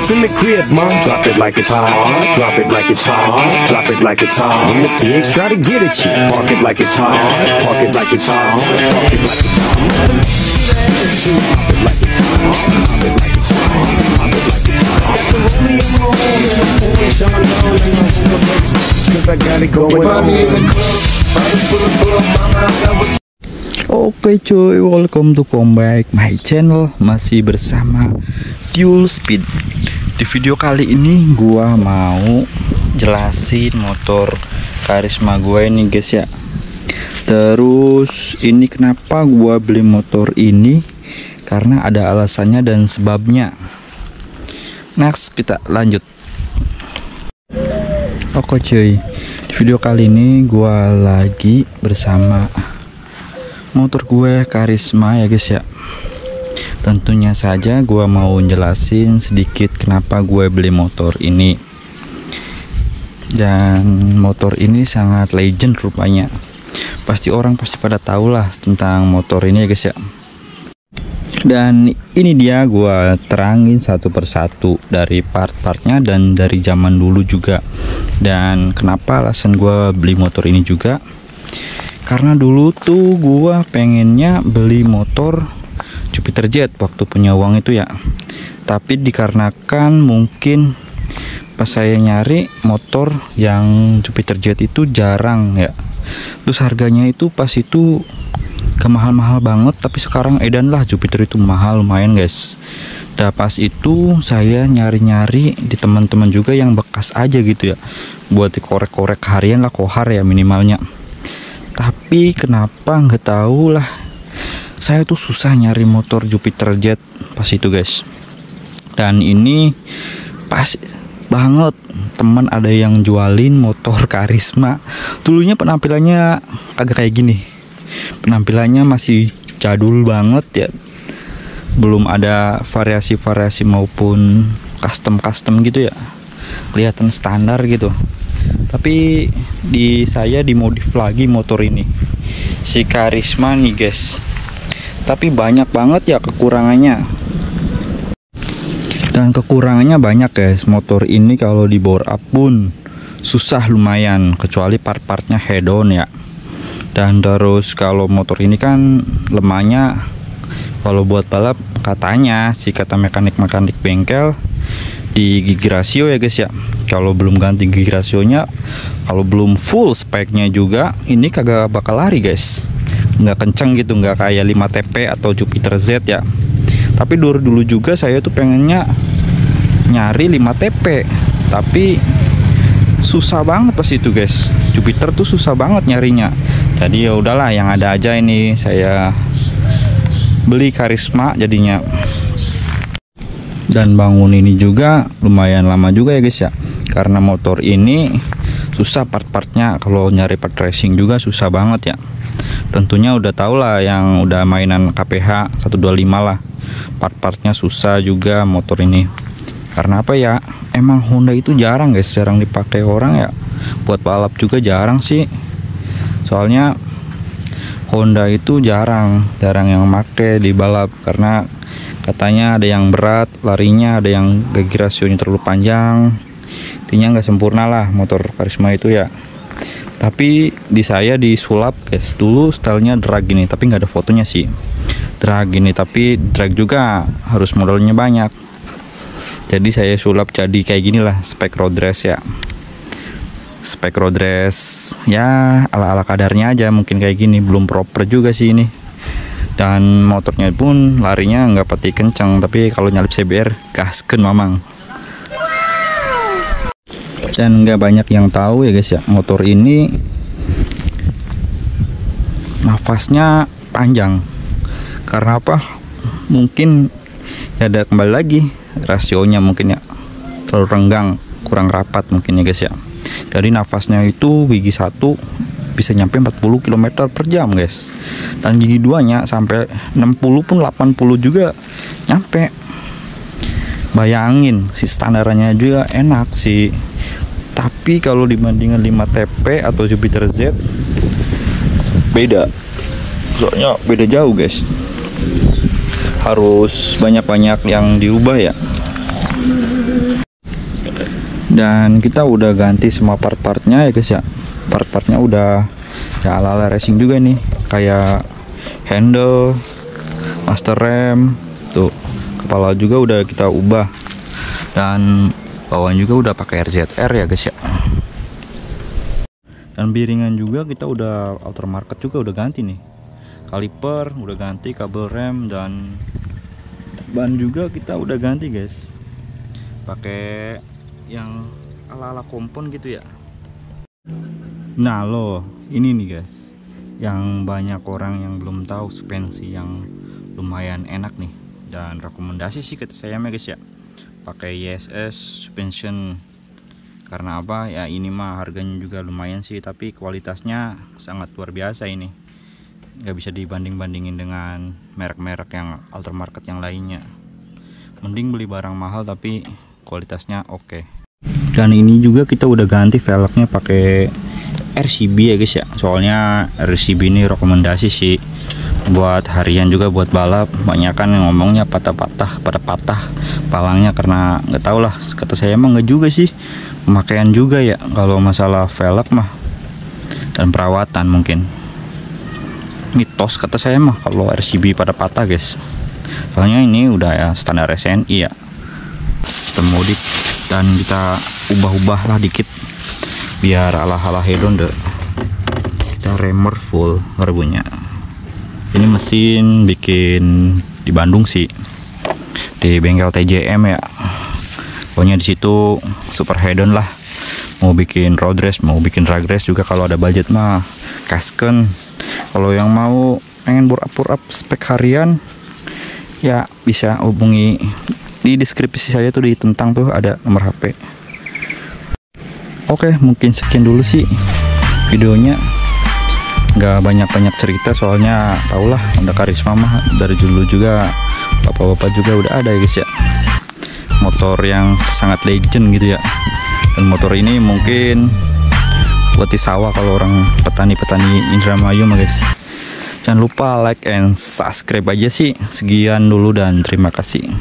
What's in the crib, mom? Drop it like it's hot. Drop it like it's hot. Drop it like it's hot. When the pigs try to get at you, park it like it's hot. Park it like it's hot. Park it like it's hot. Pop it like it's hot. Pop it like it's hot. Pop it like it's hot. Got the rollie in my home and my Porsche on down in my home place. 'Cause I got it going on. Oke cuy, welcome to come back my channel. Masih bersama Dual Speed. Di video kali ini gua mau jelasin motor Karisma gua ini guys ya. Terus ini kenapa gua beli motor ini, karena ada alasannya dan sebabnya. Next kita lanjut. Oke cuy, di video kali ini gua lagi bersama motor gue Karisma ya guys ya. Tentunya saja gue mau jelasin sedikit kenapa gue beli motor ini. Dan motor ini sangat legend rupanya. Pasti orang pada tahu lah tentang motor ini ya guys ya. Dan ini dia gue terangin satu persatu dari part-partnya dan dari zaman dulu juga. Dan kenapa alasan gue beli motor ini juga, karena dulu tuh gua pengennya beli motor Jupiter Jet waktu punya uang itu ya. Tapi dikarenakan mungkin pas saya nyari motor yang Jupiter Jet itu jarang ya. Terus harganya itu pas itu gak mahal-mahal banget, tapi sekarang edan lah Jupiter itu mahal lumayan guys. Dan pas itu saya nyari-nyari di teman-teman juga yang bekas aja gitu ya, buat dikorek-korek harian lah, kohar ya minimalnya. Tapi kenapa nggak tahu lah, saya tuh susah nyari motor Jupiter Jet pas itu guys. Dan ini pas banget teman ada yang jualin motor Karisma. Dulunya penampilannya agak kayak gini, penampilannya masih jadul banget ya, belum ada variasi-variasi maupun custom gitu ya, kelihatan standar gitu. Tapi saya dimodif lagi motor ini, si Karisma nih guys. Tapi banyak banget ya kekurangannya. Dan kekurangannya banyak guys. Motor ini kalau di bore up pun susah lumayan, kecuali part-partnya head on ya. Dan terus kalau motor ini kan lemahnya kalau buat balap, katanya si kata mekanik bengkel di gigi rasio ya guys ya. Kalau belum ganti gigi rasionya, kalau belum full speknya juga, ini kagak bakal lari guys. Nggak kenceng gitu, nggak kayak 5TP atau Jupiter Z ya. Tapi dulu juga saya tuh pengennya nyari 5TP, tapi susah banget pas itu guys. Jupiter tuh susah banget nyarinya. Jadi ya udahlah, yang ada aja ini saya beli Karisma jadinya. Dan bangun ini juga lumayan lama juga ya guys ya, karena motor ini susah part-partnya. Kalau nyari part racing juga susah banget ya. Tentunya udah tau lah yang udah mainan KPH 125 lah, part-partnya susah juga motor ini. Karena apa ya, emang Honda itu jarang guys, jarang dipakai orang ya. Buat balap juga jarang sih, soalnya Honda itu jarang yang make di balap, karena katanya ada yang berat larinya, ada yang gigi rasionya terlalu panjang. Intinya nggak sempurna lah motor Karisma itu ya. Tapi di saya disulap guys, dulu stylenya drag gini, tapi nggak ada fotonya sih. Drag gini, tapi drag juga harus modelnya banyak. Jadi saya sulap jadi kayak gini lah, spek road race ya. Spek road race ya ala-ala kadarnya aja, mungkin kayak gini, belum proper juga sih ini. Dan motornya pun larinya nggak pati kencang, tapi kalau nyalip CBR gaskeun mamang. Dan nggak banyak yang tahu ya guys ya, motor ini nafasnya panjang. Karena apa? Mungkin ya ada kembali lagi rasionya mungkin ya terlalu renggang, kurang rapat mungkin ya guys ya. Jadi nafasnya itu gigi 1 bisa nyampe 40 km per jam guys, dan gigi 2-nya sampai 60 pun 80 juga nyampe. Bayangin, si standarnya juga enak sih. Tapi kalau dibandingkan 5TP atau Jupiter Z beda, soalnya beda jauh guys. Harus banyak-banyak yang diubah ya. Dan kita udah ganti semua part-partnya ya guys ya. Part-partnya udah ya ala-ala racing juga nih, kayak handle, master rem, tuh kepala juga udah kita ubah, dan bawaan juga udah pakai RZR ya guys ya. Dan biringan juga kita udah aftermarket juga udah ganti nih, kaliper udah ganti, kabel rem, dan ban juga kita udah ganti guys, pakai yang ala-ala kompon gitu ya. Nah loh, ini nih guys yang banyak orang yang belum tahu, suspensi yang lumayan enak nih, dan rekomendasi sih kata saya guys ya, pakai YSS suspension. Karena apa ya, ini mah harganya juga lumayan sih, tapi kualitasnya sangat luar biasa. Ini nggak bisa dibanding-bandingin dengan merek-merek yang aftermarket yang lainnya. Mending beli barang mahal tapi kualitasnya oke. Dan ini juga kita udah ganti velgnya pakai RCB ya guys ya, soalnya RCB ini rekomendasi sih buat harian juga, buat balap. Banyak kan yang ngomongnya patah-patah, pada patah palangnya, karena nggak tahu lah, kata saya emang nggak juga sih, pemakaian juga ya kalau masalah velg mah, dan perawatan mungkin mitos kata saya mah kalau RCB pada patah guys. Soalnya ini udah ya standar SNI ya, sistem modif, dan kita ubah-ubah lah dikit biar ala-ala hedon deh. Kita remer full berbunya. Ini mesin bikin di Bandung sih, di bengkel TJM ya. Pokoknya di situ super hedon lah. Mau bikin road race, mau bikin drag race juga kalau ada budget mah kasken. Kalau yang mau pengen bore up spek harian ya bisa hubungi di deskripsi saya tuh, ditentang tuh ada nomor HP. Oke, mungkin sekian dulu sih videonya. Nggak banyak-banyak cerita, soalnya tau lah Honda Karisma mah dari dulu juga, bapak-bapak juga udah ada ya guys ya, motor yang sangat legend gitu ya. Dan motor ini mungkin buat di sawah kalau orang petani-petani Indramayu mah guys. Jangan lupa like and subscribe aja sih. Sekian dulu dan terima kasih.